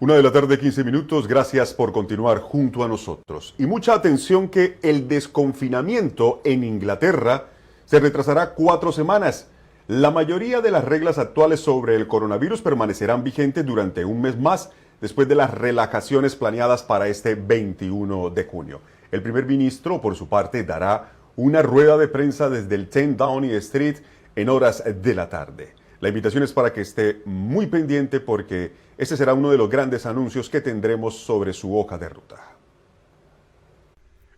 1 de la tarde, 15 minutos. Gracias por continuar junto a nosotros. Y mucha atención que el desconfinamiento en Inglaterra se retrasará 4 semanas. La mayoría de las reglas actuales sobre el coronavirus permanecerán vigentes durante un mes más después de las relajaciones planeadas para este 21 de junio. El primer ministro, por su parte, dará una rueda de prensa desde el 10 Downing Street en horas de la tarde. La invitación es para que esté muy pendiente porque este será uno de los grandes anuncios que tendremos sobre su hoja de ruta.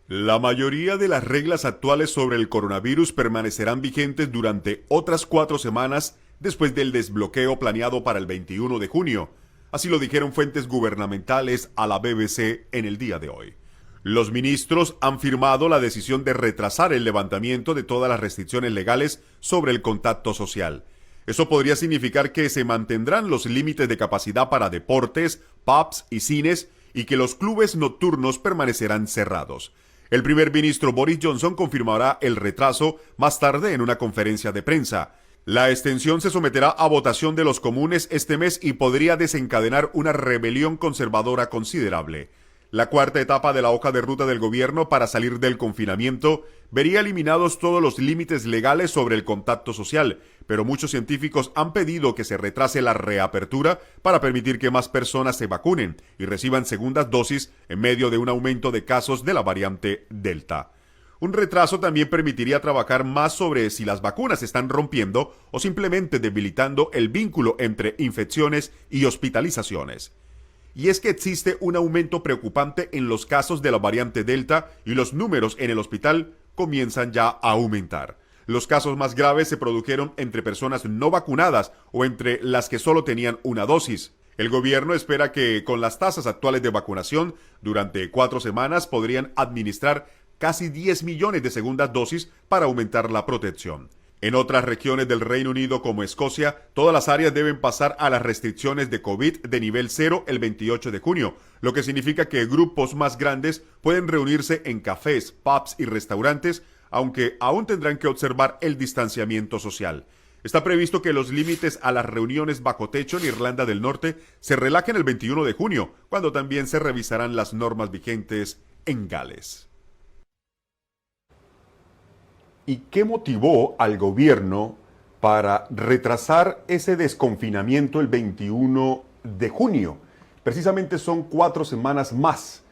La mayoría de las reglas actuales sobre el coronavirus permanecerán vigentes durante otras 4 semanas después del desbloqueo planeado para el 21 de junio. Así lo dijeron fuentes gubernamentales a la BBC en el día de hoy. Los ministros han firmado la decisión de retrasar el levantamiento de todas las restricciones legales sobre el contacto social. Eso podría significar que se mantendrán los límites de capacidad para deportes, pubs y cines y que los clubes nocturnos permanecerán cerrados. El primer ministro Boris Johnson confirmará el retraso más tarde en una conferencia de prensa. La extensión se someterá a votación de los comunes este mes y podría desencadenar una rebelión conservadora considerable. La cuarta etapa de la hoja de ruta del gobierno para salir del confinamiento vería eliminados todos los límites legales sobre el contacto social, pero muchos científicos han pedido que se retrase la reapertura para permitir que más personas se vacunen y reciban segundas dosis en medio de un aumento de casos de la variante Delta. Un retraso también permitiría trabajar más sobre si las vacunas están rompiendo o simplemente debilitando el vínculo entre infecciones y hospitalizaciones. Y es que existe un aumento preocupante en los casos de la variante Delta y los números en el hospital comienzan ya a aumentar. Los casos más graves se produjeron entre personas no vacunadas o entre las que solo tenían una dosis. El gobierno espera que con las tasas actuales de vacunación, durante 4 semanas podrían administrar casi 10 millones de segundas dosis para aumentar la protección. En otras regiones del Reino Unido como Escocia, todas las áreas deben pasar a las restricciones de COVID de nivel 0 el 28 de junio, lo que significa que grupos más grandes pueden reunirse en cafés, pubs y restaurantes, aunque aún tendrán que observar el distanciamiento social. Está previsto que los límites a las reuniones bajo techo en Irlanda del Norte se relajen el 21 de junio, cuando también se revisarán las normas vigentes en Gales. ¿Y qué motivó al gobierno para retrasar ese desconfinamiento el 21 de junio? Precisamente son 4 semanas más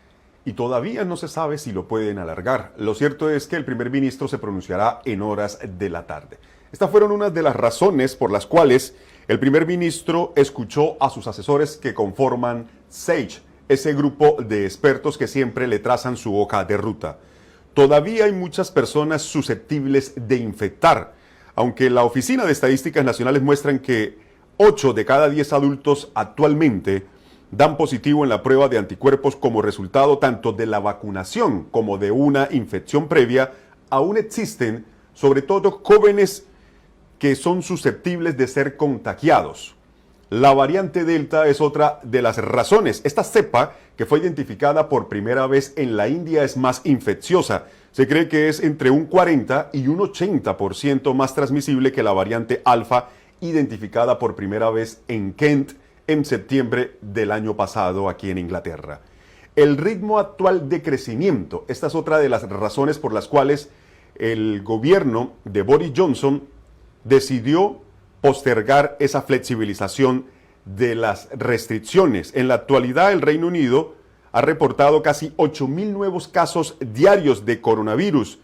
y todavía no se sabe si lo pueden alargar. Lo cierto es que el primer ministro se pronunciará en horas de la tarde. Estas fueron unas de las razones por las cuales el primer ministro escuchó a sus asesores que conforman SAGE, ese grupo de expertos que siempre le trazan su hoja de ruta. Todavía hay muchas personas susceptibles de infectar, aunque la Oficina de Estadísticas Nacionales muestran que 8 de cada 10 adultos actualmente dan positivo en la prueba de anticuerpos como resultado tanto de la vacunación como de una infección previa. Aún existen, sobre todo, jóvenes que son susceptibles de ser contagiados. La variante Delta es otra de las razones. Esta cepa, que fue identificada por primera vez en la India, es más infecciosa. Se cree que es entre un 40 y un 80% más transmisible que la variante Alfa, identificada por primera vez en Kent en septiembre del año pasado aquí en Inglaterra. El ritmo actual de crecimiento, esta es otra de las razones por las cuales el gobierno de Boris Johnson decidió postergar esa flexibilización de las restricciones. En la actualidad, el Reino Unido ha reportado casi 8.000 nuevos casos diarios de coronavirus.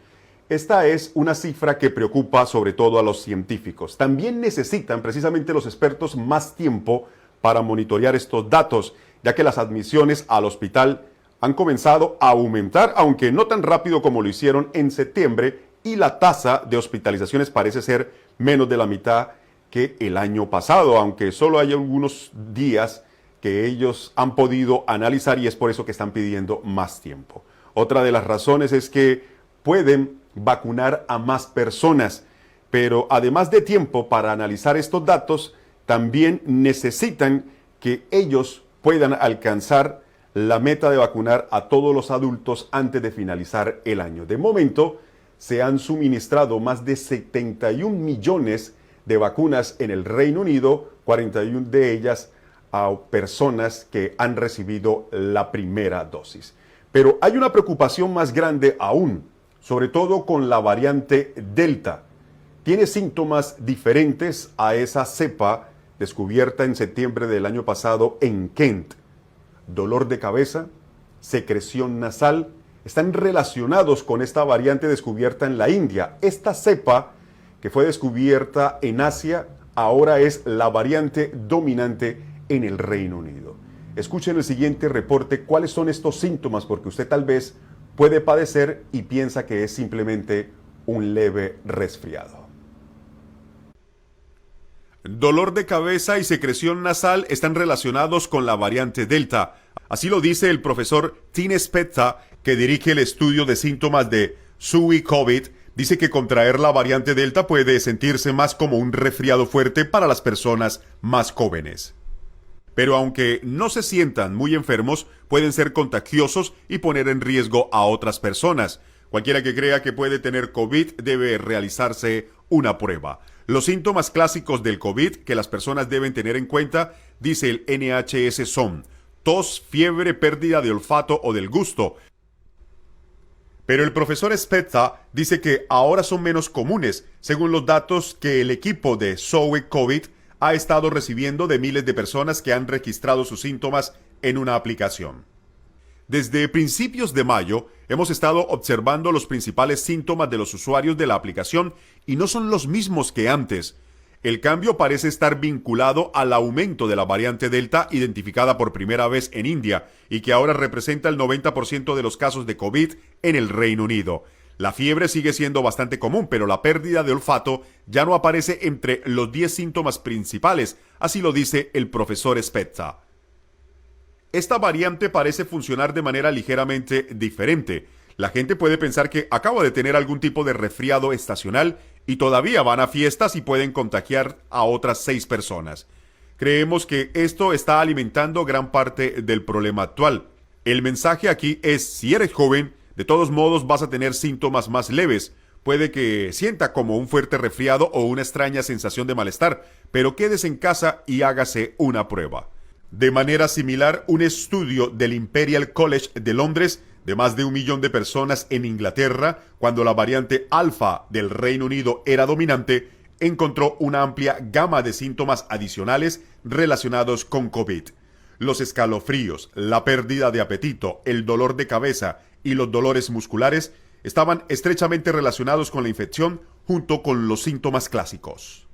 Esta es una cifra que preocupa sobre todo a los científicos. También necesitan precisamente los expertos más tiempo para monitorear estos datos, ya que las admisiones al hospital han comenzado a aumentar, aunque no tan rápido como lo hicieron en septiembre, y la tasa de hospitalizaciones parece ser menos de la mitad que el año pasado, aunque solo hay algunos días que ellos han podido analizar y es por eso que están pidiendo más tiempo. Otra de las razones es que pueden vacunar a más personas, pero además de tiempo para analizar estos datos, también necesitan que ellos puedan alcanzar la meta de vacunar a todos los adultos antes de finalizar el año. De momento, se han suministrado más de 71 millones de vacunas en el Reino Unido, 41 de ellas a personas que han recibido la primera dosis. Pero hay una preocupación más grande aún, sobre todo con la variante Delta. Tiene síntomas diferentes a esa cepa descubierta en septiembre del año pasado en Kent. Dolor de cabeza, secreción nasal, están relacionados con esta variante descubierta en la India. Esta cepa, que fue descubierta en Asia, ahora es la variante dominante en el Reino Unido. Escuchen el siguiente reporte, cuáles son estos síntomas, porque usted tal vez puede padecer y piensa que es simplemente un leve resfriado. Dolor de cabeza y secreción nasal están relacionados con la variante Delta. Así lo dice el profesor Tim Spezza, que dirige el estudio de síntomas de SUI COVID. Dice que contraer la variante Delta puede sentirse más como un resfriado fuerte para las personas más jóvenes. Pero aunque no se sientan muy enfermos, pueden ser contagiosos y poner en riesgo a otras personas. Cualquiera que crea que puede tener COVID debe realizarse una prueba. Los síntomas clásicos del COVID que las personas deben tener en cuenta, dice el NHS, son tos, fiebre, pérdida de olfato o del gusto. Pero el profesor Spezza dice que ahora son menos comunes, según los datos que el equipo de SUI COVID ha estado recibiendo de miles de personas que han registrado sus síntomas en una aplicación. Desde principios de mayo hemos estado observando los principales síntomas de los usuarios de la aplicación y no son los mismos que antes. El cambio parece estar vinculado al aumento de la variante Delta identificada por primera vez en India y que ahora representa el 90% de los casos de COVID en el Reino Unido. La fiebre sigue siendo bastante común, pero la pérdida de olfato ya no aparece entre los 10 síntomas principales, así lo dice el profesor Spezza. Esta variante parece funcionar de manera ligeramente diferente. La gente puede pensar que acaba de tener algún tipo de resfriado estacional y todavía van a fiestas y pueden contagiar a otras 6 personas. Creemos que esto está alimentando gran parte del problema actual. El mensaje aquí es: si eres joven, de todos modos vas a tener síntomas más leves. Puede que sienta como un fuerte resfriado o una extraña sensación de malestar, pero quédese en casa y hágase una prueba. De manera similar, un estudio del Imperial College de Londres de más de 1 millón de personas en Inglaterra, cuando la variante alfa del Reino Unido era dominante, encontró una amplia gama de síntomas adicionales relacionados con COVID. Los escalofríos, la pérdida de apetito, el dolor de cabeza y los dolores musculares estaban estrechamente relacionados con la infección junto con los síntomas clásicos.